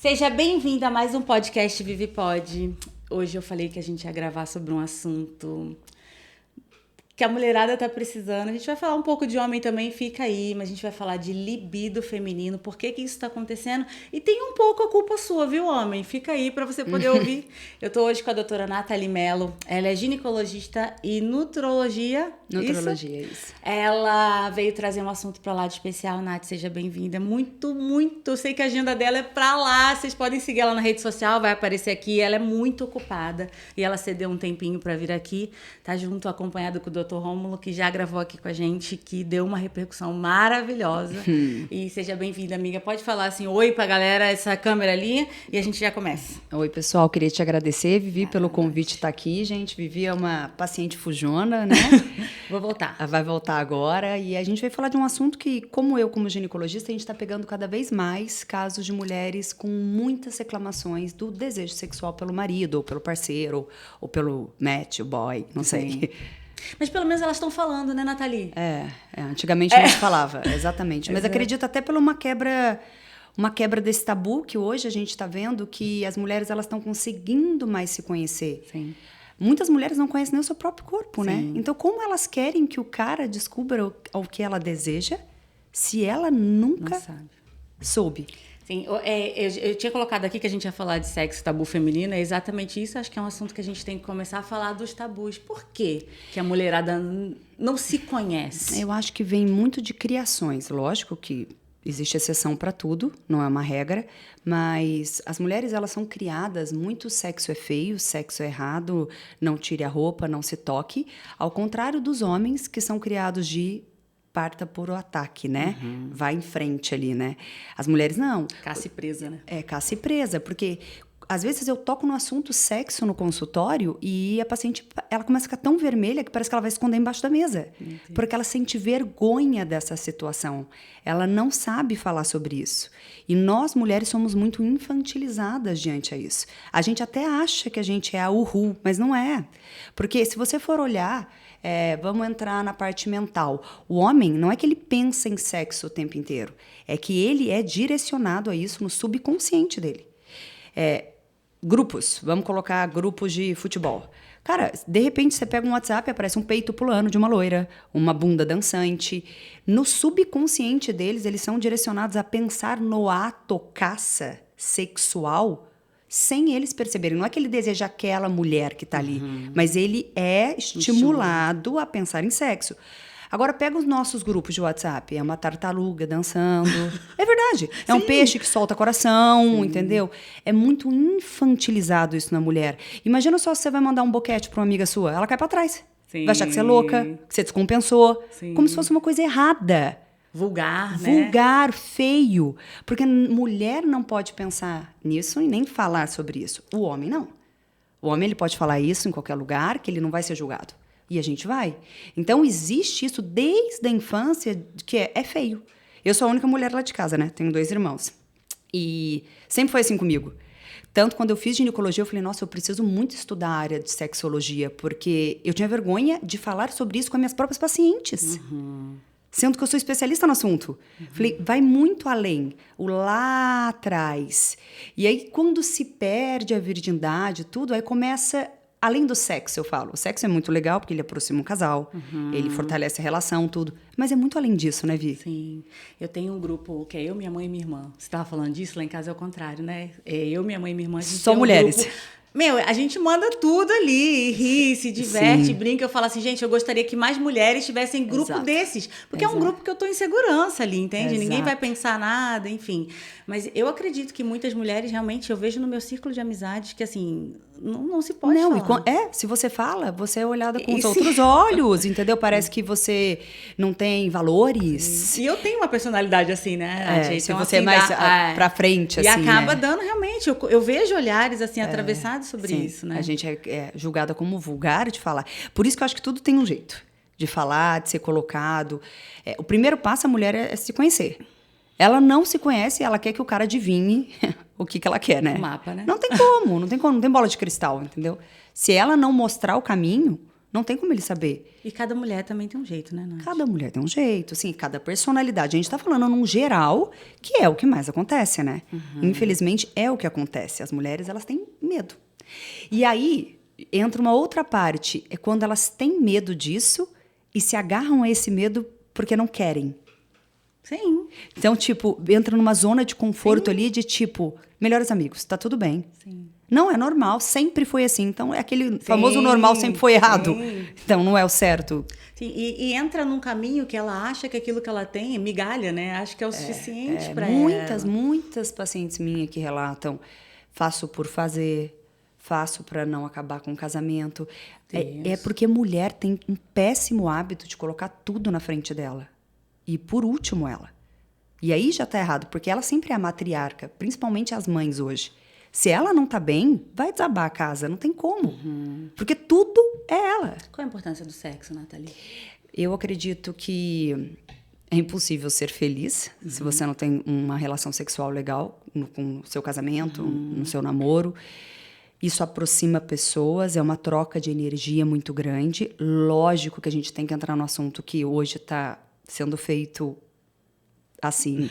Seja bem-vinda a mais um podcast Vivi Pod. Hoje eu falei que a gente ia gravar sobre um assunto que a mulherada tá precisando. A gente vai falar um pouco de homem também, fica aí, mas a gente vai falar de libido feminino, por que que isso tá acontecendo. E tem um pouco a culpa sua, viu, homem? Fica aí pra você poder ouvir. Eu tô hoje com a doutora Nathalie Mello. Ela é ginecologista e nutrologia. Nutrologia, isso. Ela veio trazer um assunto pra lá de especial. Nath, seja bem-vinda. Muito, muito. Sei que a agenda dela é pra lá. Vocês podem seguir ela na rede social, vai aparecer aqui. Ela é muito ocupada e ela cedeu um tempinho pra vir aqui. Tá junto, acompanhado com o Dr. Rômulo, que já gravou aqui com a gente, que deu uma repercussão maravilhosa. E seja bem-vinda, amiga. Pode falar assim, oi pra galera, essa câmera ali, e a gente já começa. Oi, pessoal. Queria te agradecer, Vivi, pelo convite estar aqui, gente. Vivi é uma paciente fujona, né? Vou voltar. Ela vai voltar agora e a gente vai falar de um assunto que, como eu, como ginecologista, a gente está pegando cada vez mais casos de mulheres com muitas reclamações do desejo sexual pelo marido, ou pelo parceiro, ou pelo match, o boy, não sei. Mas pelo menos elas estão falando, né, Nathalie? Antigamente não se falava, exatamente. Mas acredito até por uma quebra desse tabu que hoje a gente está vendo que as mulheres elas estão conseguindo mais se conhecer. Sim. Muitas mulheres não conhecem nem o seu próprio corpo, né? Então, como elas querem que o cara descubra o que ela deseja se ela nunca soube? Sim, eu tinha colocado aqui que a gente ia falar de sexo tabu feminino, é exatamente isso. Acho que é um assunto que a gente tem que começar a falar dos tabus. Por quê que a mulherada não se conhece? Eu acho que vem muito de criações. Lógico que existe exceção para tudo, não é uma regra, mas as mulheres elas são criadas muito sexo é feio, sexo é errado, não tire a roupa, não se toque, ao contrário dos homens que são criados de parta por o ataque, né? Vai em frente ali, né? As mulheres não. Caça e presa, né? Caça e presa, porque às vezes eu toco no assunto sexo no consultório e a paciente, ela começa a ficar tão vermelha que parece que ela vai esconder embaixo da mesa. Entendi. Porque ela sente vergonha dessa situação. Ela não sabe falar sobre isso. E nós, mulheres, somos muito infantilizadas diante a isso. A gente até acha que a gente é a uhul, mas não é. Porque se você for olhar, vamos entrar na parte mental. O homem, não é que ele pensa em sexo o tempo inteiro. É que ele é direcionado a isso no subconsciente dele. Grupos, vamos colocar grupos de futebol. Cara, de repente você pega um WhatsApp e aparece um peito pulando de uma loira, uma bunda dançante. No subconsciente deles, eles são direcionados a pensar no ato caça sexual sem eles perceberem. Não é que ele deseja aquela mulher que está ali, mas ele é estimulado a pensar em sexo. Agora, pega os nossos grupos de WhatsApp. É uma tartaruga dançando. É verdade. É um peixe que solta coração, entendeu? É muito infantilizado isso na mulher. Imagina só se você vai mandar um boquete para uma amiga sua. Ela cai para trás. Sim. Vai achar que você é louca, que você descompensou. Sim. Como se fosse uma coisa errada. Vulgar, né? Vulgar, feio. Porque mulher não pode pensar nisso e nem falar sobre isso. O homem não. O homem ele pode falar isso em qualquer lugar, que ele não vai ser julgado. E a gente vai. Então, existe isso desde a infância, que é feio. Eu sou a única mulher lá de casa, né? Tenho 2 irmãos. E sempre foi assim comigo. Tanto quando eu fiz ginecologia, eu falei, nossa, eu preciso muito estudar a área de sexologia, porque eu tinha vergonha de falar sobre isso com as minhas próprias pacientes. Sendo que eu sou especialista no assunto. Falei, vai muito além. O lá atrás. E aí, quando se perde a virgindade, tudo, aí começa... Além do sexo, eu falo. O sexo é muito legal, porque ele aproxima um casal, ele fortalece a relação, tudo. Mas é muito além disso, né, Vi? Sim. Eu tenho um grupo que é eu, minha mãe e minha irmã. Você estava falando disso? Lá em casa é o contrário, né? É eu, minha mãe e minha irmã. Só mulheres. Grupo... a gente manda tudo ali, ri, se diverte, brinca. Eu falo assim, gente, eu gostaria que mais mulheres tivessem grupo desses. Porque é um grupo que eu tô em segurança ali, entende? Ninguém vai pensar nada, enfim. Mas eu acredito que muitas mulheres, realmente, eu vejo no meu círculo de amizades que, assim, não se pode falar. Se você fala, você é olhada com os outros olhos, entendeu? Parece que você não tem valores. E eu tenho uma personalidade assim, né? Então, se você assim, é mais pra frente, assim, e acaba dando, realmente, eu vejo olhares, assim, atravessados sobre isso, né? A gente é julgada como vulgar de falar. Por isso que eu acho que tudo tem um jeito de falar, de ser colocado. O primeiro passo, a mulher é se conhecer. Ela não se conhece, ela quer que o cara adivinhe o que ela quer, né? O mapa, né? Não tem como, não tem bola de cristal, entendeu? Se ela não mostrar o caminho, Não tem como ele saber. E cada mulher também tem um jeito, né, Nath? Cada mulher tem um jeito, assim, cada personalidade. A gente tá falando num geral, que é o que mais acontece, né? Infelizmente, é o que acontece. As mulheres, elas têm medo. E aí, entra uma outra parte. É quando elas têm medo disso e se agarram a esse medo porque não querem. Sim. Então, tipo, entra numa zona de conforto ali de, tipo, melhores amigos, tá tudo bem. Sim. Não, é normal, sempre foi assim. Então, é aquele famoso normal sempre foi errado. Sim. Então, não é o certo. Sim, e entra num caminho que ela acha que aquilo que ela tem é migalha, né? Acha que é o suficiente para ela. Muitas pacientes minhas que relatam, faço por fazer, faço para não acabar com o casamento. É porque mulher tem um péssimo hábito de colocar tudo na frente dela. E por último ela. E aí já tá errado, porque ela sempre é a matriarca, principalmente as mães hoje. Se ela não tá bem, vai desabar a casa, não tem como. Porque tudo é ela. Qual a importância do sexo, Nathalie? Eu acredito que é impossível ser feliz se você não tem uma relação sexual legal com o seu casamento, no seu namoro. Isso aproxima pessoas, é uma troca de energia muito grande. Lógico que a gente tem que entrar no assunto que hoje está sendo feito assim,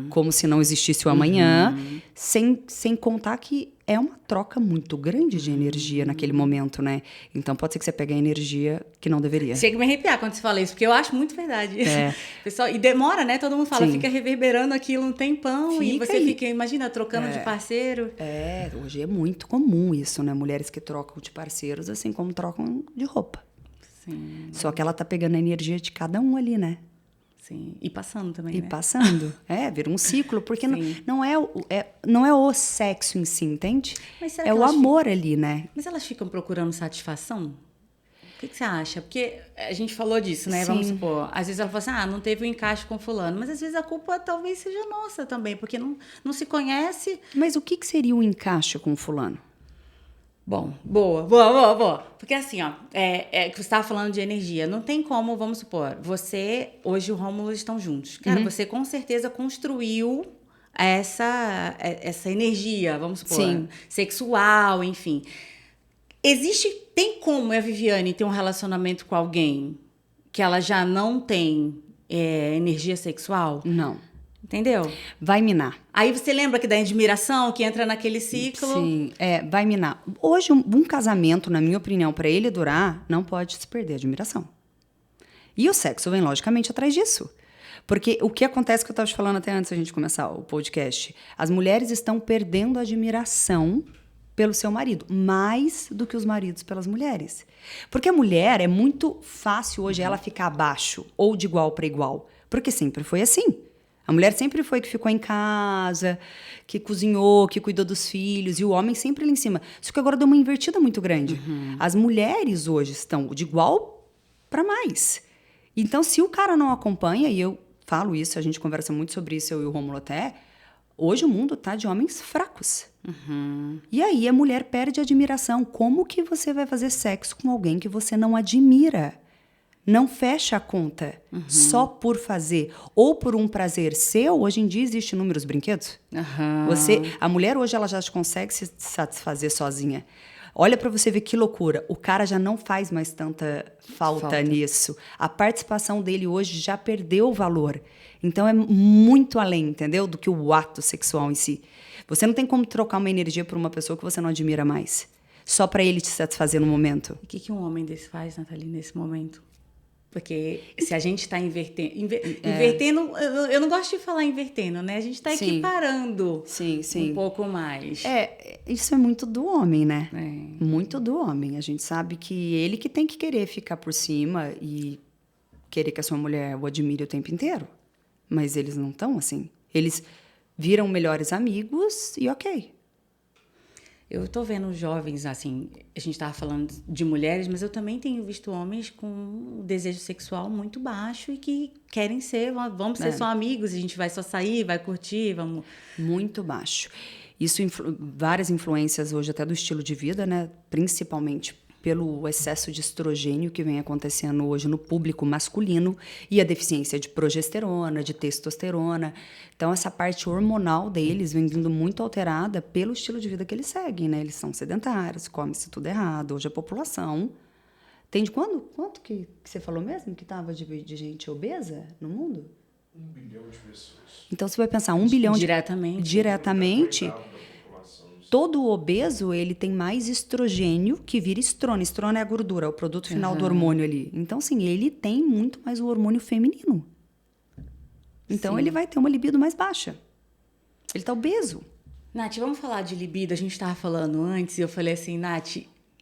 como se não existisse o amanhã, sem contar que é uma troca muito grande de energia naquele momento, né? Então, pode ser que você pegue a energia que não deveria. Chega a me arrepiar quando você fala isso, porque eu acho muito verdade. É. Pessoal, e demora, né? Todo mundo fala, Sim. fica reverberando aquilo um tempão e você fica, imagina, trocando de parceiro. Hoje é muito comum isso, né? Mulheres que trocam de parceiros, assim como trocam de roupa. Sim. Só que ela tá pegando a energia de cada um ali, né? Sim, e passando também, E né? passando. Vira um ciclo, porque não é o sexo em si, entende? Mas será É que o elas amor ali, né? Mas elas ficam procurando satisfação? O que você acha? Porque a gente falou disso, né? Sim. Vamos supor, às vezes ela fala assim, não teve um encaixe com fulano. Mas às vezes a culpa talvez seja nossa também, porque não se conhece. Mas o que seria um encaixe com o fulano? Bom, boa. Porque assim, ó, que você estava falando de energia. Não tem como, vamos supor, hoje e o Rômulo estão juntos. Cara, você com certeza construiu essa energia, vamos supor, Sim. sexual, enfim. Tem como a Viviane ter um relacionamento com alguém que ela já não tem energia sexual? Não. Entendeu? Vai minar. Aí você lembra que da admiração, que entra naquele ciclo? Sim, vai minar. Hoje, um casamento, na minha opinião, para ele durar, não pode se perder a admiração. E o sexo vem, logicamente, atrás disso. Porque o que acontece, que eu estava te falando até antes da gente começar o podcast, as mulheres estão perdendo a admiração pelo seu marido, mais do que os maridos pelas mulheres. Porque a mulher, é muito fácil hoje ela ficar abaixo ou de igual para igual, porque sempre foi assim. A mulher sempre foi que ficou em casa, que cozinhou, que cuidou dos filhos, e o homem sempre lá em cima. Só que agora deu uma invertida muito grande. As mulheres hoje estão de igual para mais. Então, se o cara não acompanha, e eu falo isso, a gente conversa muito sobre isso, eu e o Rômulo até, hoje o mundo tá de homens fracos. E aí a mulher perde a admiração. Como que você vai fazer sexo com alguém que você não admira? Não fecha a conta só por fazer ou por um prazer seu. Hoje em dia existe inúmeros brinquedos. A mulher hoje ela já consegue se satisfazer sozinha. Olha para você ver que loucura. O cara já não faz mais tanta falta nisso. A participação dele hoje já perdeu o valor. Então é muito além, entendeu? Do que o ato sexual em si. Você não tem como trocar uma energia por uma pessoa que você não admira mais. Só para ele te satisfazer no momento. E o que um homem desse faz, Nathalie, nesse momento? Porque se a gente está invertendo, eu não gosto de falar invertendo, né? A gente está equiparando um pouco mais. Isso é muito do homem, né? Muito do homem. A gente sabe que ele que tem que querer ficar por cima e querer que a sua mulher o admire o tempo inteiro. Mas eles não estão assim. Eles viram melhores amigos e ok. Eu estou vendo jovens, assim, a gente estava falando de mulheres, mas eu também tenho visto homens com um desejo sexual muito baixo e que querem vamos ser só amigos, a gente vai só sair, vai curtir, vamos... Muito baixo. Isso, várias influências hoje até do estilo de vida, né? Principalmente pelo excesso de estrogênio que vem acontecendo hoje no público masculino e a deficiência de progesterona, de testosterona. Então, essa parte hormonal deles vem vindo muito alterada pelo estilo de vida que eles seguem, né? Eles são sedentários, come-se tudo errado. Hoje a população Tem de quando? Quanto que você falou mesmo que tava de gente obesa no mundo? 1 bilhão de pessoas. Então você vai pensar, 1 bilhão diretamente. Todo obeso, ele tem mais estrogênio que vira estrona. Estrona é a gordura, é o produto final do hormônio ali. Então, sim, ele tem muito mais o hormônio feminino. Então, ele vai ter uma libido mais baixa. Ele tá obeso. Nath, vamos falar de libido. A gente estava falando antes e eu falei assim, Nath,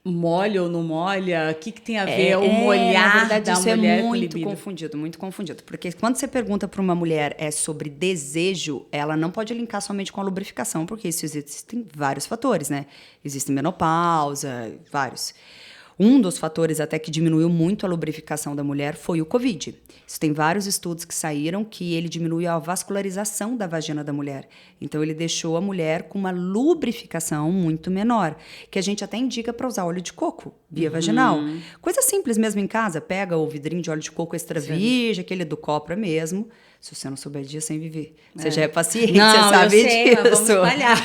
molha ou não molha? O que tem a ver o molhar na verdade, da isso mulher é com muito libido? confundido, muito confundido. Porque quando você pergunta para uma mulher sobre desejo, ela não pode linkar somente com a lubrificação, porque isso existem vários fatores, né? Existe menopausa, vários. Um dos fatores até que diminuiu muito a lubrificação da mulher foi o Covid. Isso tem vários estudos que saíram que ele diminuiu a vascularização da vagina da mulher. Então, ele deixou a mulher com uma lubrificação muito menor, que a gente até indica para usar óleo de coco via vaginal. Coisa simples mesmo em casa. Pega o vidrinho de óleo de coco extra virgem, aquele do Copra mesmo. Se você não souber disso, sem viver. Você já é paciente, Não, você sabe eu sei, disso. mas vamos espalhar.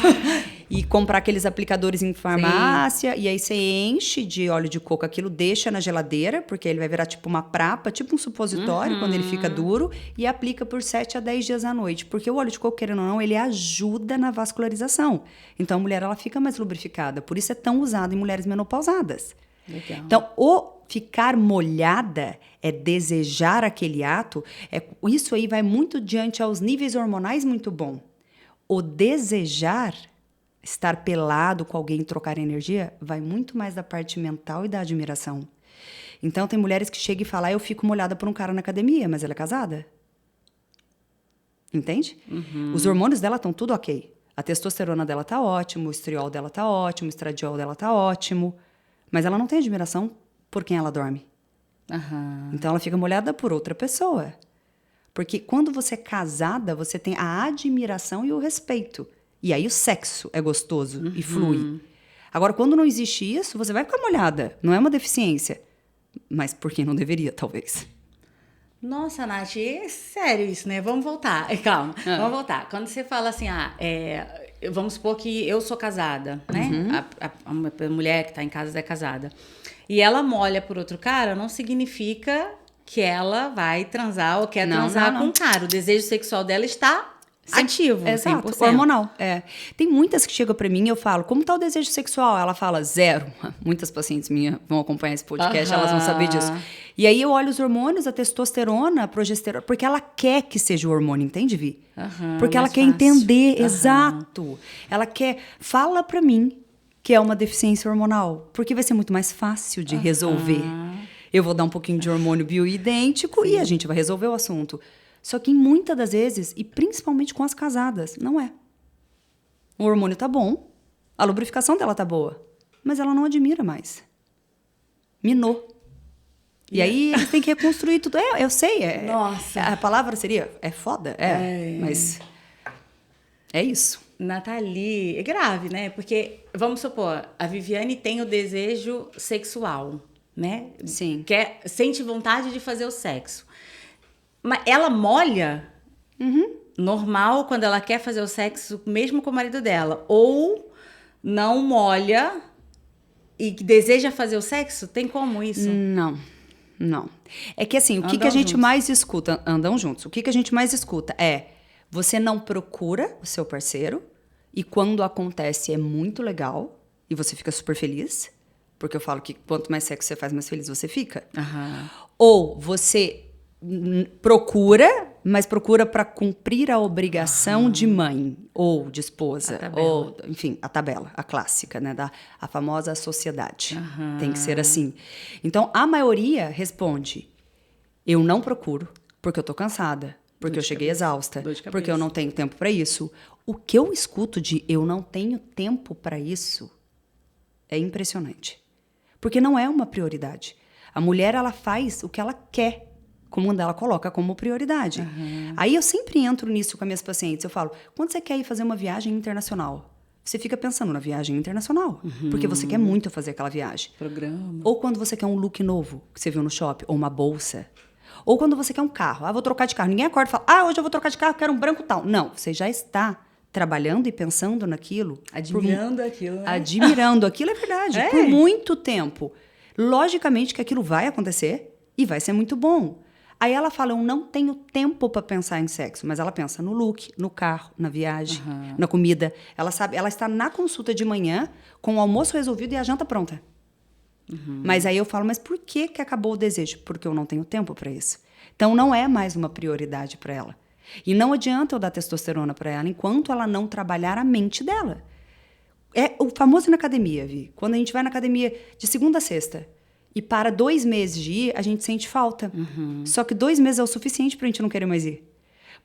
E comprar aqueles aplicadores em farmácia, e aí você enche de óleo de coco, aquilo deixa na geladeira, porque ele vai virar tipo uma prapa, tipo um supositório, quando ele fica duro, e aplica por 7 a 10 dias à noite. Porque o óleo de coco, querendo ou não, ele ajuda na vascularização. Então, a mulher, ela fica mais lubrificada. Por isso é tão usado em mulheres menopausadas. Legal. Então, o ficar molhada é desejar aquele ato, isso aí vai muito diante aos níveis hormonais muito bom. O desejar estar pelado com alguém e trocar energia vai muito mais da parte mental e da admiração. Então, tem mulheres que chegam e falam, eu fico molhada por um cara na academia, mas ela é casada. Entende? Os hormônios dela estão tudo ok. A testosterona dela tá ótimo, o estriol dela tá ótimo, o estradiol dela tá ótimo, mas ela não tem admiração por quem ela dorme. Então, ela fica molhada por outra pessoa. Porque quando você é casada, você tem a admiração e o respeito. E aí o sexo é gostoso e flui. Agora, quando não existe isso, você vai ficar molhada. Não é uma deficiência. Mas por que não deveria, talvez? Nossa, Nath, é sério isso, né? Vamos voltar. Calma, vamos voltar. Quando você fala assim, vamos supor que eu sou casada, né? A mulher que está em casa é casada. E ela molha por outro cara, não significa que ela vai transar ou quer transar com um cara. O desejo sexual dela está ativo, Exato, 100%. hormonal. Tem muitas que chegam pra mim e eu falo, como tá o desejo sexual? Ela fala, 0. Muitas pacientes minhas vão acompanhar esse podcast, elas vão saber disso. E aí eu olho os hormônios, a testosterona, a progesterona, porque ela quer que seja o hormônio, entende, Vi? Porque ela quer entender, exato. Ela quer, fala pra mim que é uma deficiência hormonal, porque vai ser muito mais fácil de resolver. Eu vou dar um pouquinho de hormônio bioidêntico e a gente vai resolver o assunto. Só que muitas das vezes, e principalmente com as casadas, não é. O hormônio tá bom, a lubrificação dela tá boa, mas ela não admira mais. Minou. E aí eles têm que reconstruir tudo. Eu sei. Nossa. A palavra seria, é foda? Mas é isso. Nathalie, é grave, né? Porque, vamos supor, a Viviane tem o desejo sexual, né? Sim. Sente vontade de fazer o sexo. Mas ela molha normal quando ela quer fazer o sexo, mesmo com o marido dela. Ou não molha e deseja fazer o sexo? Tem como isso? Não. É que assim, o que a gente juntos. mais escuta? Andam juntos. O que a gente mais escuta é, você não procura o seu parceiro e quando acontece é muito legal e você fica super feliz. Porque eu falo que quanto mais sexo você faz, mais feliz você fica. Ou você procura, mas procura para cumprir a obrigação de mãe ou de esposa, ou enfim, a tabela, a clássica, né, a famosa sociedade. Tem que ser assim. Então, a maioria responde: eu não procuro porque eu tô cansada, porque eu cheguei exausta, porque eu não tenho tempo para isso. O que eu escuto de eu não tenho tempo para isso é impressionante. Porque não é uma prioridade. A mulher, ela faz o que ela quer, como ela coloca como prioridade. Aí eu sempre entro nisso com as minhas pacientes. Eu falo, quando você quer ir fazer uma viagem internacional, você fica pensando na viagem internacional, porque você quer muito fazer aquela viagem. Programa. Ou quando você quer um look novo, que você viu no shopping, ou uma bolsa. Ou quando você quer um carro. Vou trocar de carro. Ninguém acorda e fala, hoje eu vou trocar de carro, quero um branco tal. Não, você já está trabalhando e pensando naquilo. Admirando aquilo, né? Admirando aquilo, é verdade. Por muito tempo. Logicamente que aquilo vai acontecer e vai ser muito bom. Aí ela fala, eu não tenho tempo para pensar em sexo, mas ela pensa no look, no carro, na viagem, na comida. Ela sabe, ela está na consulta de manhã com o almoço resolvido e a janta pronta. Mas aí eu falo, mas por que acabou o desejo? Porque eu não tenho tempo para isso. Então não é mais uma prioridade para ela. E não adianta eu dar testosterona para ela enquanto ela não trabalhar a mente dela. É o famoso na academia, Vi. Quando a gente vai na academia de segunda a sexta e para 2 meses de ir, a gente sente falta. Só que 2 meses é o suficiente pra gente não querer mais ir.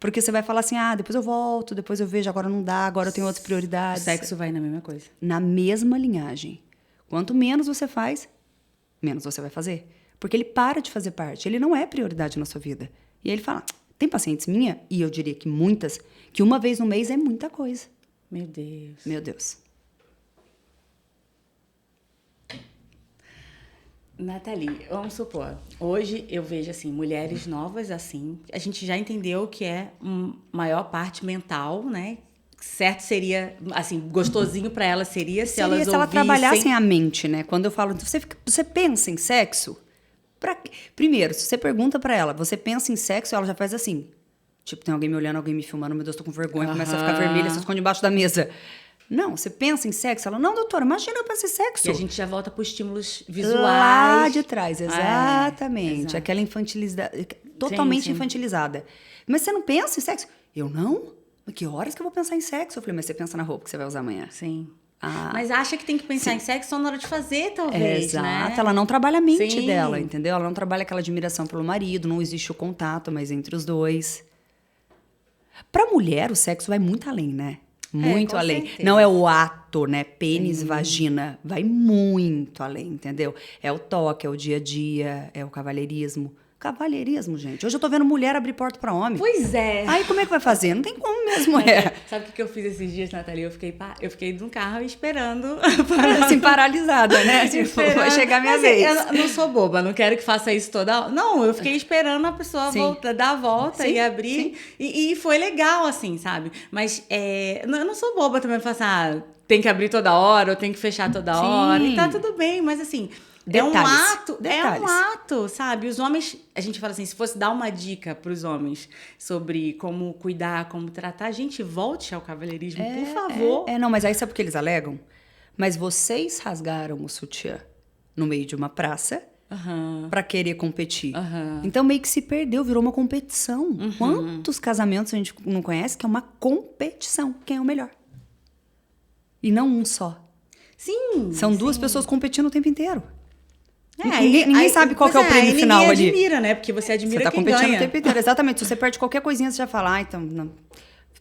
Porque você vai falar assim, depois eu volto, depois eu vejo, agora não dá, agora eu tenho outras prioridades. O sexo vai na mesma coisa. Na mesma linhagem. Quanto menos você faz, menos você vai fazer. Porque ele para de fazer parte, ele não é prioridade na sua vida. E aí ele fala, tem pacientes minha, e eu diria que muitas, que uma vez no mês é muita coisa. Meu Deus. Meu Deus. Nathalie, vamos supor, hoje eu vejo assim, mulheres novas assim, a gente já entendeu que é maior parte mental, né? Certo seria, assim, gostosinho pra elas seria se elas se ela ouvissem... trabalhassem a mente, né? Quando eu falo, você pensa em sexo? Primeiro, se você pergunta pra ela, você pensa em sexo, ela já faz assim. Tipo, tem alguém me olhando, alguém me filmando, meu Deus, tô com vergonha, começa a ficar vermelha, se esconde embaixo da mesa. Não, você pensa em sexo? Ela, não, doutora, imagina eu pensar em sexo. E a gente já volta para os estímulos visuais. Lá de trás, exatamente. Exato. Aquela infantilizada, totalmente infantilizada. Mas você não pensa em sexo? Eu não? Mas que horas que eu vou pensar em sexo? Eu falei, mas você pensa na roupa que você vai usar amanhã. Sim. Mas acha que tem que pensar em sexo só na hora de fazer, talvez, exato. né? Ela não trabalha a mente dela, entendeu? Ela não trabalha aquela admiração pelo marido, não existe o contato mais entre os dois. Pra mulher, o sexo vai muito além, né? Muito além. Certeza. Não é o ato, né? Pênis, vagina. Vai muito além, entendeu? É o toque, é o dia a dia, é o cavalheirismo. Cavalheirismo, gente. Hoje eu tô vendo mulher abrir porta pra homem. Pois é. Aí como é que vai fazer? Não tem como mesmo, Sabe o que eu fiz esses dias, Nathalie? Eu fiquei no carro esperando. Assim, paralisada, né? Tipo, vai chegar a minha vez. Eu não sou boba, não quero que faça isso toda hora. Não, eu fiquei esperando a pessoa dar a volta e abrir. E foi legal, assim, sabe? Mas eu não sou boba também pra falar, tem que abrir toda hora ou tem que fechar toda hora. E tá tudo bem, mas assim... Detalhes. É um ato, sabe? Os homens, a gente fala assim, se fosse dar uma dica para os homens sobre como cuidar, como tratar, gente, volte ao cavalheirismo, por favor. Não, mas aí sabe o que eles alegam? Mas vocês rasgaram o sutiã no meio de uma praça para querer competir. Então meio que se perdeu, virou uma competição. Quantos casamentos a gente não conhece que é uma competição? Quem é o melhor? E não um só. Sim. São duas pessoas competindo o tempo inteiro. Ninguém sabe qual que é o prêmio final ali. Ninguém admira, né? Porque você admira quem ganha. Você tá competindo o tempo inteiro, exatamente. Se você perde qualquer coisinha, você já fala, então, não,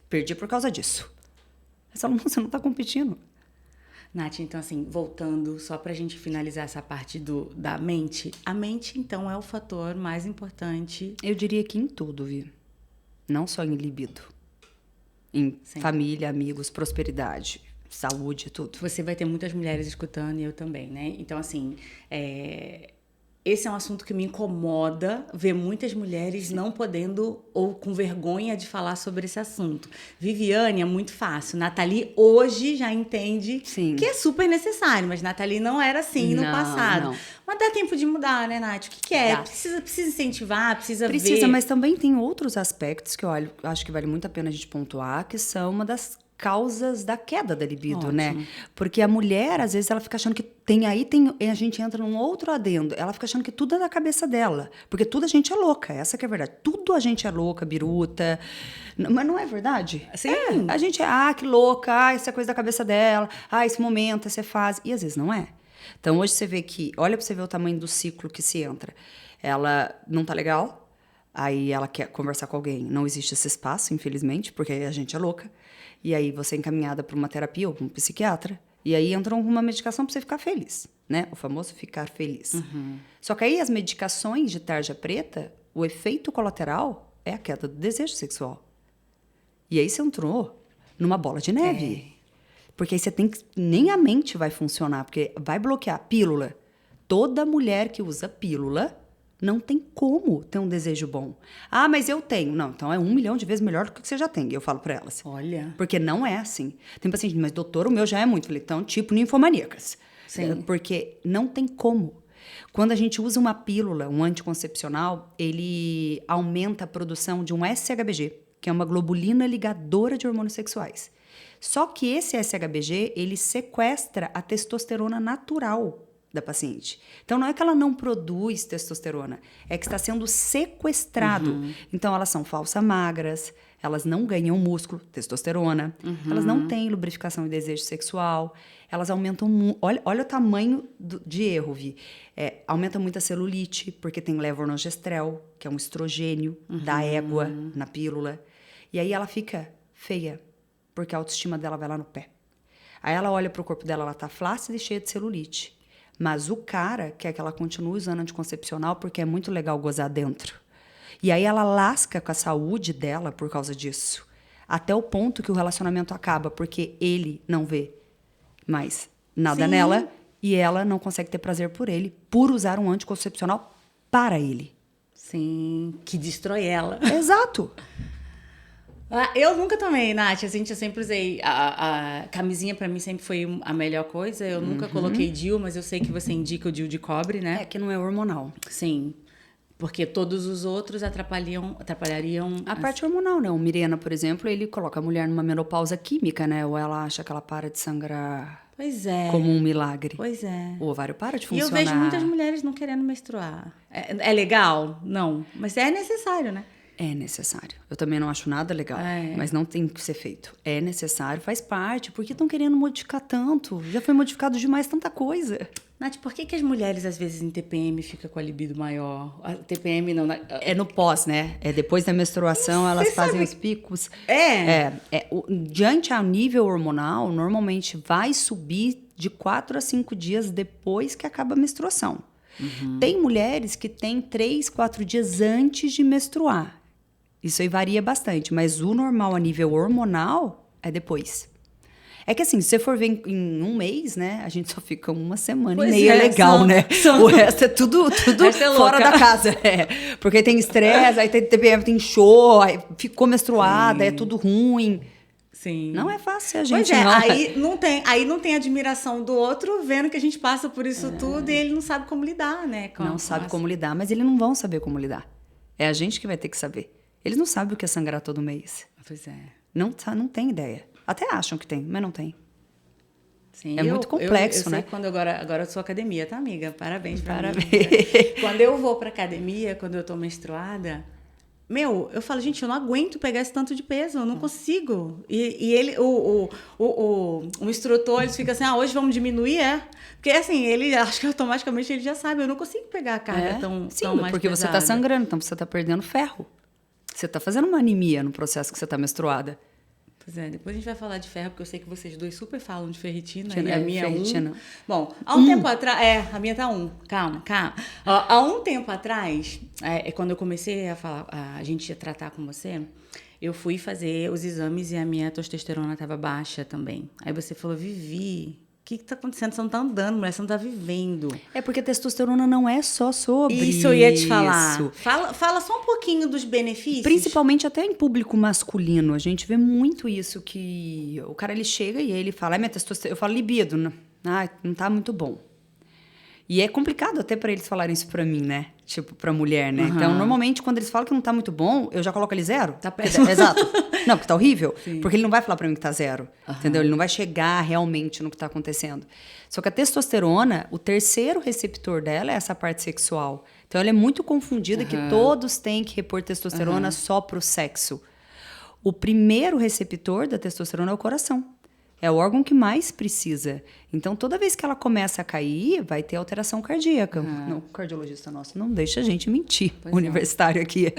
perdi por causa disso. Você não tá competindo. Nath, então assim, voltando, só pra gente finalizar essa parte da mente. A mente, então, é o fator mais importante. Eu diria que em tudo, Vi. Não só em libido. Em família, amigos, prosperidade, saúde, tudo. Você vai ter muitas mulheres escutando e eu também, né? Então, assim, esse é um assunto que me incomoda, ver muitas mulheres não podendo ou com vergonha de falar sobre esse assunto. Viviane é muito fácil. Nathalie hoje já entende que é super necessário, mas Nathalie não era assim no passado. Não. Mas dá tempo de mudar, né, Nath? O que é? Precisa incentivar, precisa ver. Precisa, mas também tem outros aspectos que eu acho que vale muito a pena a gente pontuar, que são uma das causas da queda da libido, né? Porque a mulher, às vezes, ela fica achando que a gente entra num outro adendo, ela fica achando que tudo é da cabeça dela, porque tudo a gente é louca, essa que é a verdade, tudo a gente é louca, biruta, mas não é verdade? Sim. A gente que louca, essa é coisa da cabeça dela, esse momento, essa fase, e às vezes não é. Então, hoje você vê que, olha pra você ver o tamanho do ciclo que se entra, ela não tá legal, aí ela quer conversar com alguém, não existe esse espaço, infelizmente, porque a gente é louca. E aí você é encaminhada para uma terapia ou para um psiquiatra. E aí entram com uma medicação para você ficar feliz, né? O famoso ficar feliz. Só que aí as medicações de tarja preta, o efeito colateral é a queda do desejo sexual. E aí você entrou numa bola de neve. Porque aí você tem que... Nem a mente vai funcionar, porque vai bloquear a pílula. Toda mulher que usa pílula não tem como ter um desejo bom. Mas eu tenho. Não, então é 1 milhão de vezes melhor do que você já tem. Eu falo pra elas. Olha. Porque não é assim. Tem paciente, mas doutor, o meu já é muito. Falei, então, tipo ninfomaníacas. Sim. Porque não tem como. Quando a gente usa uma pílula, um anticoncepcional, ele aumenta a produção de um SHBG, que é uma globulina ligadora de hormônios sexuais. Só que esse SHBG, ele sequestra a testosterona natural da paciente. Então, não é que ela não produz testosterona, é que está sendo sequestrado. Então, elas são falsas magras, elas não ganham músculo, testosterona, elas não têm lubrificação e desejo sexual, elas aumentam... Olha o tamanho de erro, Vi. Aumenta muito a celulite, porque tem levonorgestrel, que é um estrogênio da égua na pílula. E aí ela fica feia, porque a autoestima dela vai lá no pé. Aí ela olha pro corpo dela, ela tá flácida e cheia de celulite. Mas o cara quer que ela continue usando anticoncepcional porque é muito legal gozar dentro. E aí ela lasca com a saúde dela por causa disso. Até o ponto que o relacionamento acaba, porque ele não vê mais nada nela e ela não consegue ter prazer por ele, por usar um anticoncepcional para ele. Sim, que destrói ela. Exato. Eu nunca tomei, Nath. Assim, eu sempre usei. A camisinha pra mim sempre foi a melhor coisa. Eu nunca coloquei DIU, mas eu sei que você indica o DIU de cobre, né? É que não é hormonal. Sim. Porque todos os outros atrapalhariam... A parte hormonal, né? O Mirena, por exemplo, ele coloca a mulher numa menopausa química, né? Ou ela acha que ela para de sangrar Pois é. como um milagre. Pois é. O ovário para de E funcionar. eu vejo muitas mulheres não querendo menstruar. É legal? Não. Mas é necessário, né? É necessário. Eu também não acho nada legal, mas não tem que ser feito. É necessário, faz parte. Por que estão querendo modificar tanto? Já foi modificado demais tanta coisa. Nath, por que as mulheres, às vezes, em TPM ficam com a libido maior? A TPM não... É no pós, né? É depois da menstruação, elas fazem os picos. Diante ao nível hormonal, normalmente vai subir de 4 a 5 dias depois que acaba a menstruação. Tem mulheres que têm 3, 4 dias antes de menstruar. Isso aí varia bastante, mas o normal a nível hormonal é depois. É que assim, se você for ver em um mês, né? A gente só fica uma semana e meia legal, né? O resto é tudo fora da casa. Porque tem estresse, aí tem TPM, tem show, aí ficou menstruada, é tudo ruim. Sim. Não é fácil a gente, pois é, não. Aí não tem admiração do outro vendo que a gente passa por isso tudo e ele não sabe como lidar, né? Não sabe como lidar, mas eles não vão saber como lidar. É a gente que vai ter que saber. Eles não sabem o que é sangrar todo mês. Pois é. Não tem ideia. Até acham que tem, mas não tem. Sim, é muito complexo, eu né? Sei quando agora eu sou academia, tá, amiga? Parabéns pra mim. Parabéns. Quando eu vou pra academia, quando eu tô menstruada, eu falo, gente, eu não aguento pegar esse tanto de peso, eu não consigo. E ele, o instrutor, ele fica assim, hoje vamos diminuir, Porque assim, ele, acho que automaticamente ele já sabe, eu não consigo pegar a carga tão mais porque pesada. você tá sangrando, então você tá perdendo ferro. Você tá fazendo uma anemia no processo que você tá menstruada. Pois é, depois a gente vai falar de ferro, porque eu sei que vocês dois super falam de ferritina, e a minha ferritina. 1. Bom, há um tempo atrás... a minha tá 1. Calma. Há um tempo atrás, quando eu comecei a gente ia tratar com você, eu fui fazer os exames e a minha testosterona estava baixa também. Aí você falou, Vivi... O que está acontecendo? Você não está andando, mulher, você não está vivendo. É porque a testosterona não é só sobre isso. Eu ia te falar. Fala só um pouquinho dos benefícios. Principalmente até em público masculino. A gente vê muito isso, que o cara ele chega e ele fala, minha testosterona... Eu falo libido, não tá muito bom. E é complicado até para eles falarem isso para mim, né? Tipo, pra mulher, né? Então, normalmente, quando eles falam que não tá muito bom, eu já coloco ali 0. Tá péssimo. Exato. Não, porque tá horrível. Sim. Porque ele não vai falar pra mim que tá 0. Entendeu? Ele não vai chegar realmente no que tá acontecendo. Só que a testosterona, o terceiro receptor dela é essa parte sexual. Então, ela é muito confundida que todos têm que repor testosterona só pro sexo. O primeiro receptor da testosterona é o coração. É o órgão que mais precisa. Então, toda vez que ela começa a cair, vai ter alteração cardíaca. O cardiologista nosso não deixa a gente mentir, universitário aqui.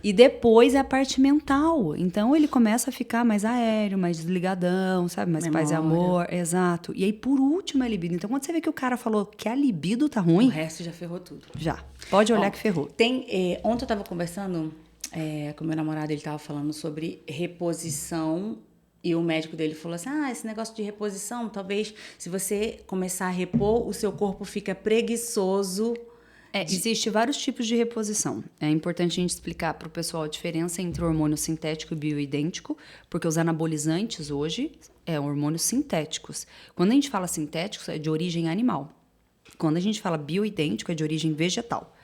E depois é a parte mental. Então, ele começa a ficar mais aéreo, mais desligadão, sabe? Mais paz e amor. Exato. E aí, por último, é a libido. Então, quando você vê que o cara falou que a libido tá ruim... O resto já ferrou tudo. Já. Pode olhar que ferrou. Ontem eu tava conversando com meu namorado, ele tava falando sobre reposição. E o médico dele falou assim, esse negócio de reposição, talvez se você começar a repor, o seu corpo fica preguiçoso. Existem vários tipos de reposição. É importante a gente explicar para o pessoal a diferença entre hormônio sintético e bioidêntico, porque os anabolizantes hoje hormônios sintéticos. Quando a gente fala sintéticos, é de origem animal. Quando a gente fala bioidêntico, é de origem vegetal.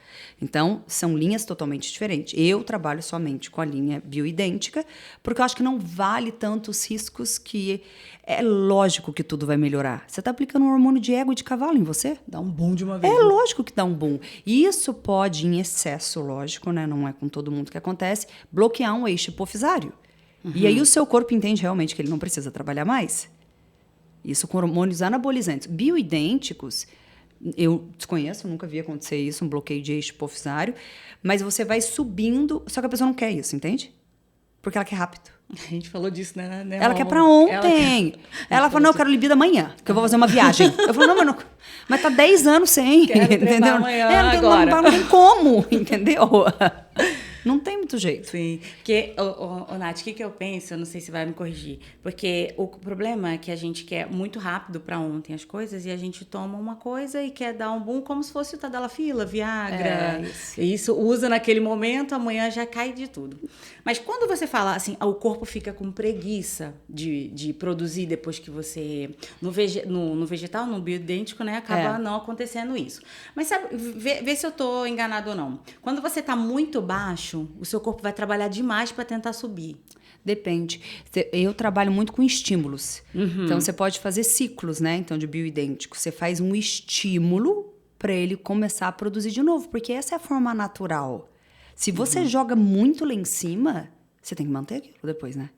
Então, são linhas totalmente diferentes. Eu trabalho somente com a linha bioidêntica, porque eu acho que não vale tantos riscos que é lógico que tudo vai melhorar. Você está aplicando um hormônio de égua e de cavalo em você? Dá um boom de uma vez. É lógico que dá um boom. E isso pode, em excesso, lógico, né? Não é com todo mundo que acontece, bloquear um eixo hipofisário. E aí o seu corpo entende realmente que ele não precisa trabalhar mais. Isso com hormônios anabolizantes. Bioidênticos, eu desconheço, nunca vi acontecer isso, um bloqueio de eixo hipofisário, mas você vai subindo, só que a pessoa não quer isso, entende? Porque ela quer rápido. A gente falou disso, né? Ela quer pra ontem. Ela fala, não, eu quero libido amanhã, que eu vou fazer uma viagem. Eu falo, não, mas tá 10 anos sem, Quero entendeu? amanhã, não tem, agora. não tem como, entendeu? Não tem muito jeito. Sim, porque, Nath, o que eu penso? Eu não sei se vai me corrigir. Porque o problema é que a gente quer muito rápido pra ontem as coisas e a gente toma uma coisa e quer dar um boom como se fosse o Tadalafila, Viagra. Isso usa naquele momento, amanhã já cai de tudo. Mas quando você fala assim, o corpo fica com preguiça de produzir depois que você... No vegetal, no bioidêntico, né? Acaba não acontecendo isso. Mas sabe, vê se eu tô enganado ou não. Quando você tá muito baixo, o seu corpo vai trabalhar demais para tentar subir. Depende. Eu trabalho muito com estímulos. Então, você pode fazer ciclos, né? Então, de bioidêntico. Você faz um estímulo para ele começar a produzir de novo, porque essa é a forma natural. Se você joga muito lá em cima, você tem que manter aquilo depois, né?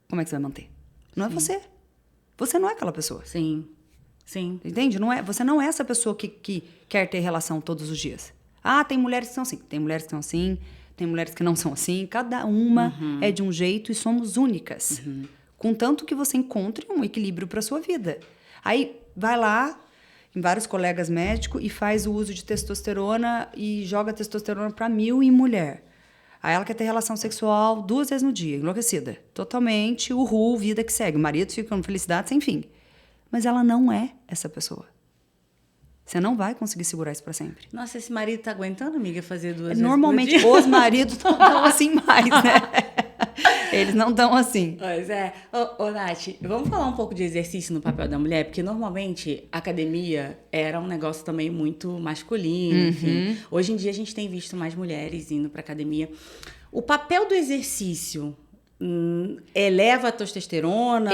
Como é que você vai manter? Não é você. Você não é aquela pessoa. Sim. Entende? Você não é essa pessoa que quer ter relação todos os dias. Ah, tem mulheres que são assim. Tem mulheres que são assim. Tem mulheres que não são assim, cada uma é de um jeito e somos únicas. Contanto que você encontre um equilíbrio para sua vida. Aí vai lá, em vários colegas médicos, e faz o uso de testosterona e joga testosterona para 1000 em mulher. Aí ela quer ter relação sexual 2 vezes no dia, enlouquecida. Totalmente, vida que segue. O marido fica com felicidade sem fim. Mas ela não é essa pessoa. Você não vai conseguir segurar isso para sempre. Nossa, esse marido tá aguentando, amiga, fazer 2 vezes Normalmente, por dia? os maridos não estão assim mais, né? Eles não estão assim. Pois é. Nath, vamos falar um pouco de exercício no papel da mulher? Porque, normalmente, a academia era um negócio também muito masculino, enfim. Hoje em dia, a gente tem visto mais mulheres indo pra academia. O papel do exercício eleva a testosterona?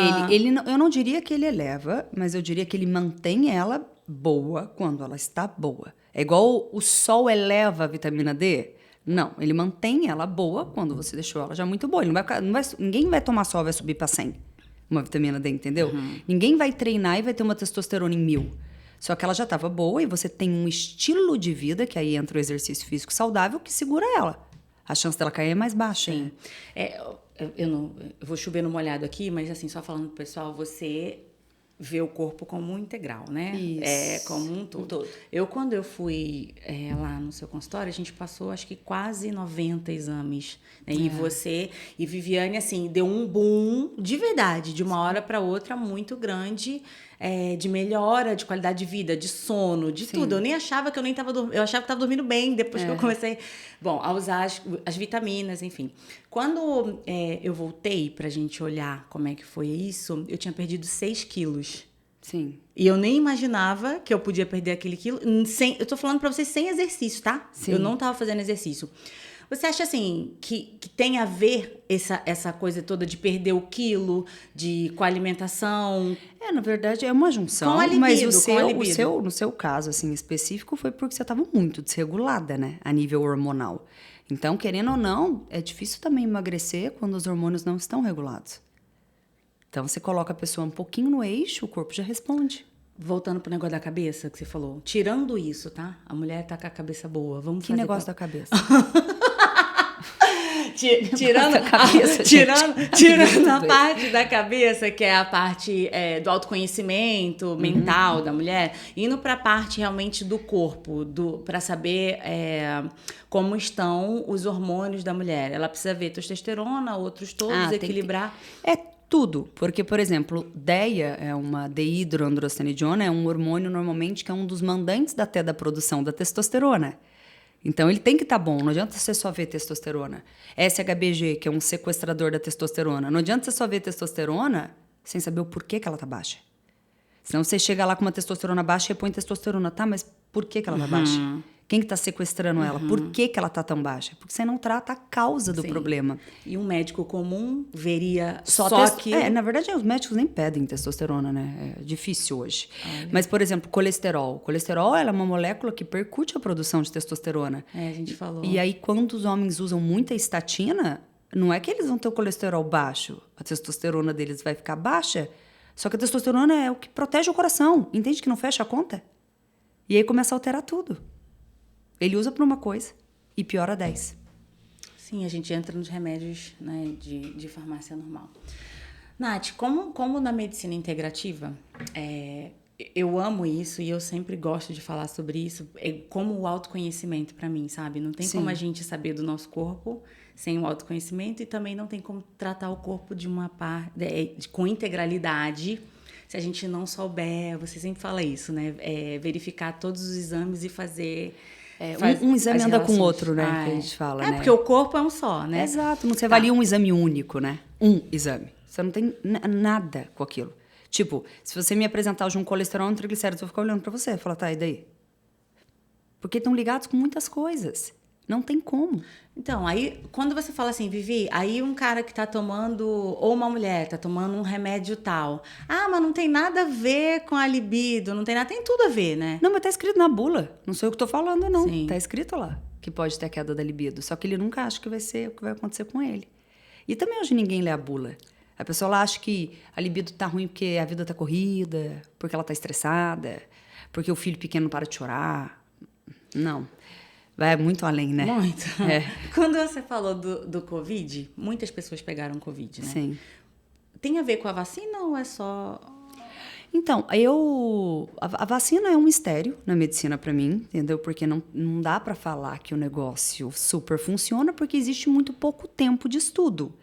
Eu não diria que ele eleva, mas eu diria que ele mantém ela boa quando ela está boa. É igual o sol eleva a vitamina D? Não, ele mantém ela boa quando você deixou ela já muito boa. Ele ninguém vai tomar sol e vai subir para 100, uma vitamina D, entendeu? Ninguém vai treinar e vai ter uma testosterona em 1000. Só que ela já estava boa e você tem um estilo de vida, que aí entra o exercício físico saudável, que segura ela. A chance dela cair é mais baixa. Sim. Eu vou chover no molhado aqui, mas assim, só falando pro pessoal, você vê o corpo como um integral, né? Isso. É como um todo. Quando eu fui lá no seu consultório, a gente passou, acho que quase 90 exames. Né? E você e Viviane, assim, deu um boom de verdade, de uma hora para outra, muito grande, de melhora de qualidade de vida, de sono, de tudo. Eu nem achava que eu nem estava dormindo. Eu achava que estava dormindo bem depois que eu comecei a usar as vitaminas, enfim. Quando eu voltei pra gente olhar como é que foi isso, eu tinha perdido 6 quilos. Sim. E eu nem imaginava que eu podia perder aquele quilo. Eu tô falando pra vocês sem exercício, tá? Sim. Eu não tava fazendo exercício. Você acha, assim, que tem a ver essa coisa toda de perder o quilo, com a alimentação? Na verdade, é uma junção. Com a libido, mas no seu caso, assim, específico, foi porque você estava muito desregulada, né? A nível hormonal. Então, querendo ou não, é difícil também emagrecer quando os hormônios não estão regulados. Então, você coloca a pessoa um pouquinho no eixo, o corpo já responde. Voltando pro negócio da cabeça que você falou. Tirando isso, tá? A mulher tá com a cabeça boa. Vamos que fazer negócio da cabeça? Tirando a parte da cabeça, que é a parte do autoconhecimento mental da mulher, indo para a parte realmente do corpo, para saber como estão os hormônios da mulher. Ela precisa ver testosterona, outros todos, equilibrar. Tudo, porque, por exemplo, DEA, uma dehidroandrostenediona, é um hormônio normalmente que é um dos mandantes até da produção da testosterona. Então, ele tem que estar bom, não adianta você só ver testosterona. SHBG, que é um sequestrador da testosterona, não adianta você só ver testosterona sem saber o porquê que ela está baixa. Senão você chega lá com uma testosterona baixa e põe testosterona. Tá, mas por que ela tá baixa? Quem que tá sequestrando ela? Por que ela tá tão baixa? Porque você não trata a causa do problema. E um médico comum veria só que... na verdade, os médicos nem pedem testosterona, né? É difícil hoje. Mas, por exemplo, colesterol. Colesterol ela é uma molécula que percute a produção de testosterona. A gente falou. E aí, quando os homens usam muita estatina, não é que eles vão ter o colesterol baixo. A testosterona deles vai ficar baixa. Só que a testosterona é o que protege o coração. Entende que não fecha a conta? E aí começa a alterar tudo. Ele usa para uma coisa e piora 10. Sim, a gente entra nos remédios, né, de farmácia normal. Nath, como na medicina integrativa, eu amo isso e eu sempre gosto de falar sobre isso, como o autoconhecimento para mim, sabe? Não tem como a gente saber do nosso corpo sem o autoconhecimento e também não tem como tratar o corpo de uma parte com integralidade se a gente não souber, você sempre fala isso, né? Verificar todos os exames e fazer... um exame anda com o outro, né? Que a gente fala, né? Porque o corpo é um só, né? Exato, não se avalia um exame único, né? Um exame. Você não tem nada com aquilo. Tipo, se você me apresentar hoje um colesterol e um triglicéridos, eu vou ficar olhando pra você e falar, tá, e daí? Porque estão ligados com muitas coisas. Não tem como. Então, aí, quando você fala assim, Vivi, aí um cara que tá tomando, ou uma mulher tá tomando um remédio tal. Ah, mas não tem nada a ver com a libido, não tem nada, tem tudo a ver, né? Não, mas tá escrito na bula. Não sou eu que tô falando, não. Sim. Tá escrito lá que pode ter a queda da libido. Só que ele nunca acha que vai ser o que vai acontecer com ele. E também hoje ninguém lê a bula. A pessoa lá acha que a libido tá ruim porque a vida tá corrida, porque ela tá estressada, porque o filho pequeno para de chorar. Não. Vai muito além, né? Muito. Quando você falou do Covid, muitas pessoas pegaram Covid, né? Sim. Tem a ver com a vacina ou é só... Então, a vacina é um mistério na medicina para mim, entendeu? Porque não dá para falar que o negócio super funciona porque existe muito pouco tempo de estudo.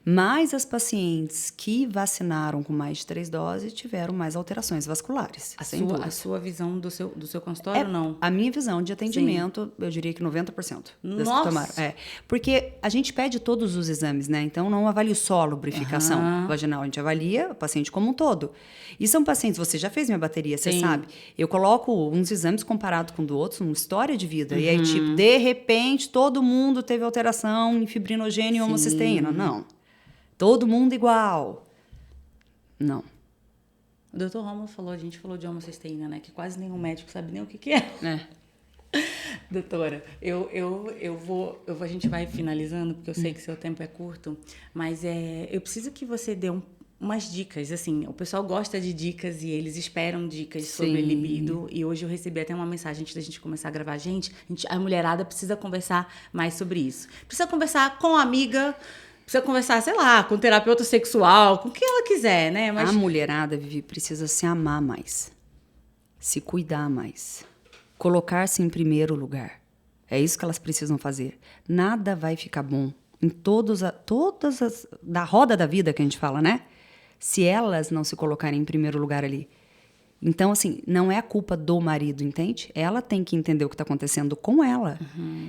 Mas as pacientes que vacinaram com mais de 3 doses tiveram mais alterações vasculares. A sua visão do seu consultório, não? A minha visão de atendimento, eu diria que 90% das Nossa! que tomaram. Porque a gente pede todos os exames, né? Então, não avalia só a lubrificação vaginal. A gente avalia o paciente como um todo. E são pacientes, você já fez minha bateria, você sabe. Eu coloco uns exames comparados com do outro, uma história de vida. E aí, tipo, de repente, todo mundo teve alteração em fibrinogênio e homocisteína. Não. Todo mundo igual. Não. O Dr. Romulo falou, a gente falou de homocisteína, né? Que quase nenhum médico sabe nem o que é. Doutora, a gente vai finalizando, porque eu sei que seu tempo é curto, mas eu preciso que você dê umas dicas, assim, o pessoal gosta de dicas e eles esperam dicas sobre libido, e hoje eu recebi até uma mensagem antes da gente começar a gravar, a mulherada precisa conversar mais sobre isso. Precisa conversar com a amiga, precisa conversar, sei lá, com um terapeuta sexual, com o que ela quiser, né? Mas... A mulherada, Vivi, precisa se amar mais, se cuidar mais, colocar-se em primeiro lugar. É isso que elas precisam fazer. Nada vai ficar bom em todas as da roda da vida que a gente fala, né? Se elas não se colocarem em primeiro lugar ali. Então, assim, não é a culpa do marido, entende? Ela tem que entender o que está acontecendo com ela.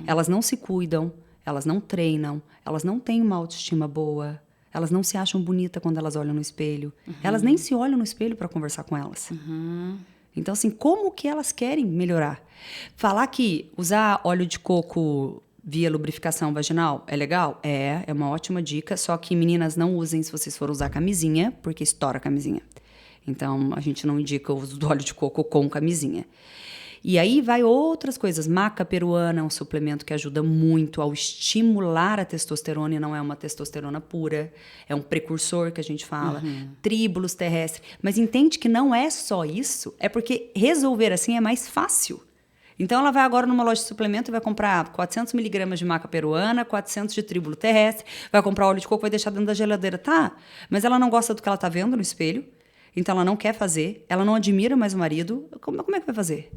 Elas não se cuidam, elas não treinam, elas não têm uma autoestima boa, elas não se acham bonita quando elas olham no espelho. Elas nem se olham no espelho para conversar com elas. Então, assim, como que elas querem melhorar? Falar que usar óleo de coco via lubrificação vaginal é legal? É uma ótima dica, só que meninas não usem se vocês forem usar camisinha, porque estoura a camisinha. Então, a gente não indica o uso do óleo de coco com camisinha. E aí vai outras coisas. Maca peruana é um suplemento que ajuda muito ao estimular a testosterona, e não é uma testosterona pura. É um precursor que a gente fala. Tríbulos terrestres. Mas entende que não é só isso. É porque resolver assim é mais fácil. Então, ela vai agora numa loja de suplemento e vai comprar 400 miligramas de maca peruana, 400 de tríbulo terrestre, vai comprar óleo de coco e vai deixar dentro da geladeira. Tá, mas ela não gosta do que ela tá vendo no espelho, então ela não quer fazer, ela não admira mais o marido. Como é que vai fazer?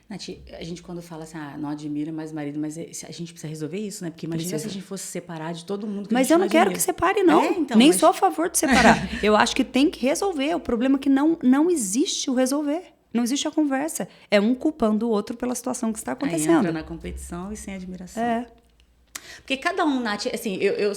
Nath, a gente quando fala assim, não admira mais o marido, mas a gente precisa resolver isso, né? Porque imagina se a gente fosse separar de todo mundo que mas a gente eu não quero que separe, não. Então, nem sou a favor de separar. Eu acho que tem que resolver. O problema é que não existe o resolver. Não existe a conversa. É um culpando o outro pela situação que está acontecendo. Aí entra na competição e sem admiração. Porque cada um, Nath, assim, eu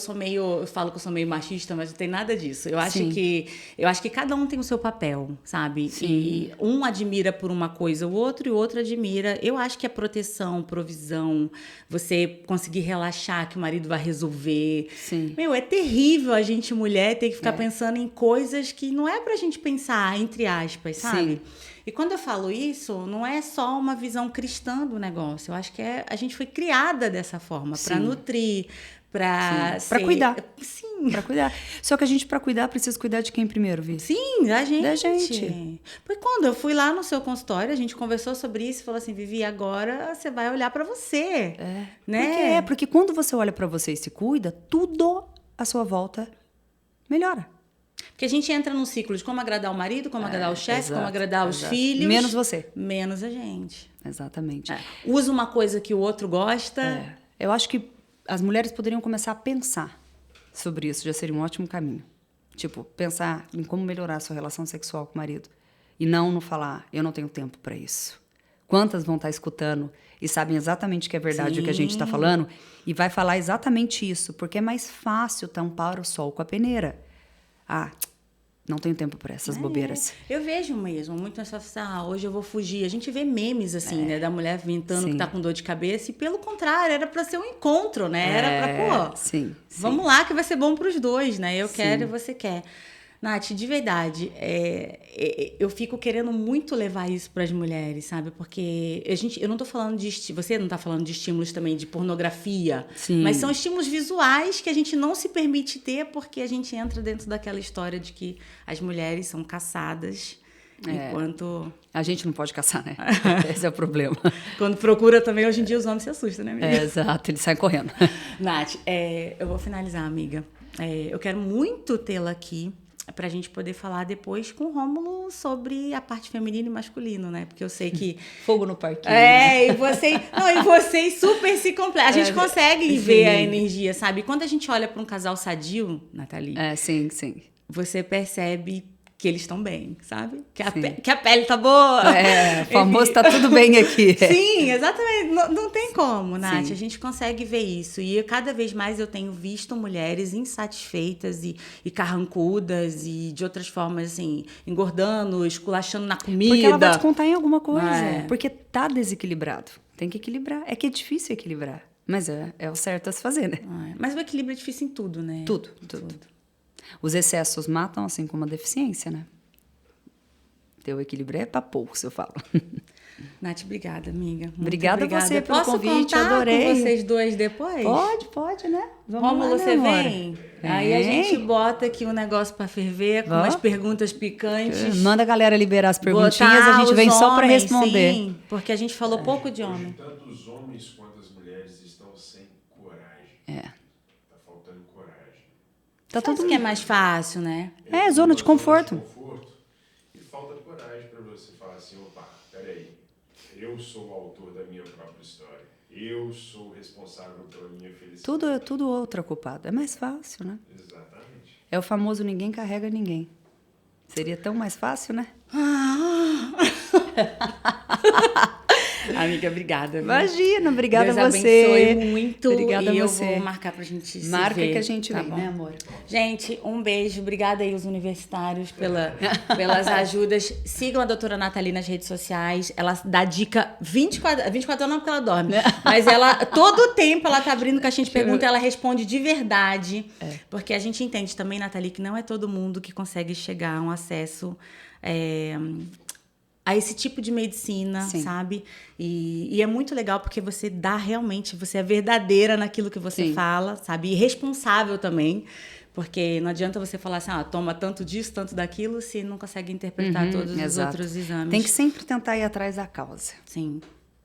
falo que eu sou meio machista, mas não tem nada disso. Eu acho que cada um tem o seu papel, sabe? Sim. E um admira por uma coisa o outro e o outro admira. Eu acho que a proteção, provisão, você conseguir relaxar que o marido vai resolver. Sim. É terrível a gente, mulher, ter que ficar pensando em coisas que não é pra gente pensar, entre aspas, sabe? Sim. E quando eu falo isso, não é só uma visão cristã do negócio. Eu acho que a gente foi criada dessa forma, para nutrir, para cuidar. Sim. Para cuidar. Só que a gente, para cuidar, precisa cuidar de quem primeiro, Vi? Sim, da gente. Da gente. Porque quando eu fui lá no seu consultório, a gente conversou sobre isso e falou assim, Vivi, agora você vai olhar para você. Né? Porque quando você olha para você e se cuida, tudo à sua volta melhora. Porque a gente entra num ciclo de como agradar o marido, como agradar o chefe, como agradar os filhos. Menos você. Menos a gente. Exatamente. Usa uma coisa que o outro gosta. Eu acho que as mulheres poderiam começar a pensar sobre isso, já seria um ótimo caminho. Tipo, pensar em como melhorar a sua relação sexual com o marido. E não falar, eu não tenho tempo para isso. Quantas vão estar escutando e sabem exatamente que é verdade o que a gente está falando e vai falar exatamente isso, porque é mais fácil tampar o sol com a peneira. Não tenho tempo para essas bobeiras. Eu vejo mesmo, muito essa hoje eu vou fugir. A gente vê memes assim, né, da mulher ventando que tá com dor de cabeça e pelo contrário, era para ser um encontro, né? Era para, vamos lá que vai ser bom para os dois, né? Eu quero e você quer. Nath, de verdade, eu fico querendo muito levar isso para as mulheres, sabe? Porque eu não tô falando você não tá falando de estímulos também de pornografia, mas são estímulos visuais que a gente não se permite ter porque a gente entra dentro daquela história de que as mulheres são caçadas, enquanto... A gente não pode caçar, né? Esse é o problema. Quando procura também, hoje em dia os homens se assustam, né, amiga? Exato, eles saem correndo. Nath, eu vou finalizar, amiga. Eu quero muito tê-la aqui, para a gente poder falar depois com o Rômulo sobre a parte feminina e masculino, né? Porque eu sei que... Fogo no parquinho. E vocês super se completam. A gente consegue ver a energia, sabe? Quando a gente olha para um casal sadio, Nathalie... Sim. Você percebe que eles estão bem, sabe? Que a pele tá boa. O famoso tá tudo bem aqui. Sim, exatamente. Não tem como, Nath. A gente consegue ver isso. E cada vez mais eu tenho visto mulheres insatisfeitas e carrancudas e de outras formas, assim, engordando, esculachando na comida. Porque ela vai te contar em alguma coisa. Porque tá desequilibrado. Tem que equilibrar. É que é difícil equilibrar. Mas é o certo a se fazer, né? Mas o equilíbrio é difícil em tudo, né? Tudo. Os excessos matam, assim como a deficiência, né? Teu equilíbrio é pra pouco, se eu falo. Nath, obrigada, amiga. Obrigada a você pelo Posso convite, contar adorei. Com vocês dois depois? Pode, né? Vamos lá, você vem? Aí a gente bota aqui um negócio pra ferver, com umas perguntas picantes. Manda a galera liberar as perguntinhas, a gente vem só pra responder. Sim, porque a gente falou pouco de homem. Tanto os homens quanto as mulheres estão sem coragem. Tá faltando coragem. Tá tudo que é mais fácil, né? Zona de conforto. E falta coragem para você falar assim, opa, peraí, eu sou o autor da minha própria história. Eu sou o responsável pela minha felicidade. Tudo outra culpada. É mais fácil, né? Exatamente. É o famoso ninguém carrega ninguém. Seria tão mais fácil, né? Amiga, obrigada. Imagina, obrigada Deus a você. abençoe muito. Obrigada e a eu você. vou marcar pra gente se ver. Marca que a gente vem, bom? né, amor? Gente, um beijo. Obrigada aí aos universitários pelas ajudas. Sigam a doutora Nathalie nas redes sociais. Ela dá dica 24 horas não porque ela dorme. Mas todo o tempo ela tá abrindo caixinha de perguntas e ela responde de verdade. Porque a gente entende também, Nathalie, que não é todo mundo que consegue chegar a um acesso... a esse tipo de medicina, sabe? E é muito legal porque você dá realmente, você é verdadeira naquilo que você fala, sabe? E responsável também, porque não adianta você falar assim, toma tanto disso, tanto daquilo, se não consegue interpretar todos os outros exames. Tem que sempre tentar ir atrás da causa. Sim.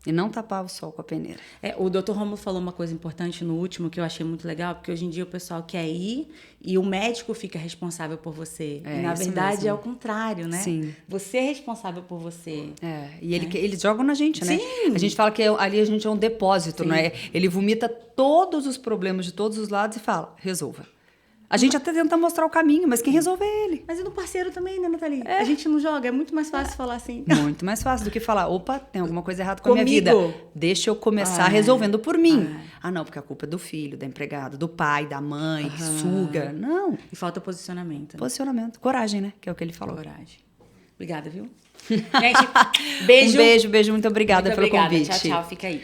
E não tapar o sol com a peneira. O Dr. Rômulo falou uma coisa importante no último que eu achei muito legal, porque hoje em dia o pessoal quer ir e o médico fica responsável por você. E na verdade mesmo. É o contrário, né? Sim. Você é responsável por você. E eles jogam na gente, né? Sim. A gente fala que ali a gente é um depósito, né? Ele vomita todos os problemas de todos os lados e fala, resolva. A gente até tenta mostrar o caminho, mas quem resolve é ele. Mas e no parceiro também, né, Nathalie? A gente não joga, é muito mais fácil falar assim. Muito mais fácil do que falar, opa, tem alguma coisa errada com a minha Comigo. vida. Deixa eu começar resolvendo por mim. Não, porque a culpa é do filho, da empregada, do pai, da mãe, que suga. Não. E falta posicionamento. Posicionamento. Coragem, né? Que é o que ele falou. Coragem. Obrigada, viu? Gente, beijo. Um beijo, muito obrigada Muito pelo obrigada. convite. Tchau, tchau. Fica aí.